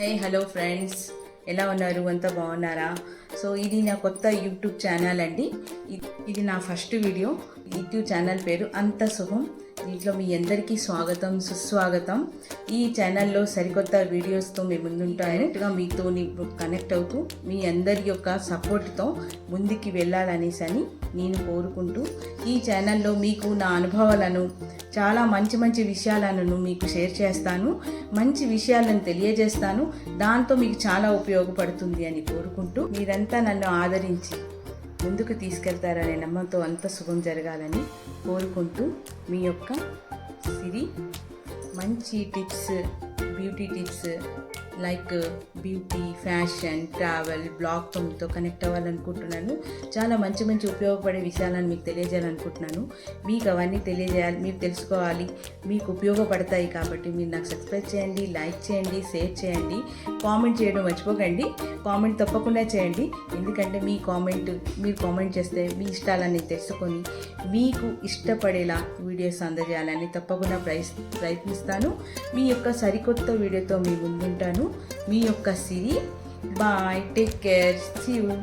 Hello friends, ఎలా ఉన్నారు? అంతా బాగున్నారా? సో ఇది నా కొత్త యూట్యూబ్ ఛానల్ అండి. ఇది నా ఫస్ట్ వీడియో. యూట్యూబ్ ఛానల్ పేరు అంత శుభం. దీంట్లో మీ అందరికీ స్వాగతం, సుస్వాగతం. ఈ ఛానల్లో సరికొత్త వీడియోస్తో మీ ముందుంటాను. మీతో కనెక్ట్ అవుతూ మీ అందరి యొక్క సపోర్ట్తో ముందుకి వెళ్ళాలనేసి నేను కోరుకుంటూ ఈ ఛానల్లో మీకు నా అనుభవాలను, చాలా మంచి మంచి విషయాలను మీకు షేర్ చేస్తాను. మంచి విషయాలను తెలియజేస్తాను. దాంతో మీకు చాలా ఉపయోగపడుతుంది అని కోరుకుంటూ మీరంతా నన్ను ఆదరించి ముందుకు తీసుకెళ్తారనే నమ్మకంతో అంత శుభం జరగాలని కోరుకుంటూ మీ యొక్క సిరి మంచి tips, beauty tips like beauty, fashion, travel, బ్లాగ్తో మీతో కనెక్ట్ అవ్వాలనుకుంటున్నాను. చాలా మంచి మంచి ఉపయోగపడే విషయాలను మీకు తెలియజేయాలనుకుంటున్నాను. మీకు అవన్నీ తెలియజేయాలి, మీరు తెలుసుకోవాలి, మీకు ఉపయోగపడతాయి. కాబట్టి మీరు నాకు సబ్స్క్రైబ్ చేయండి, లైక్ చేయండి, షేర్ చేయండి, కామెంట్ చేయడం మర్చిపోకండి. కామెంట్ తప్పకుండా చేయండి. ఎందుకంటే మీరు కామెంట్ చేస్తే మీ ఇష్టాలన్నీ తెలుసుకొని మీకు ఇష్టపడేలా వీడియోస్ అందజేయాలని తప్పకుండా ప్రయత్నిస్తాను. మీ యొక్క సరికొత్త వీడియోతో మీ ముందుంటాను. మీ యొక్క Siri. Bye, take care, see you.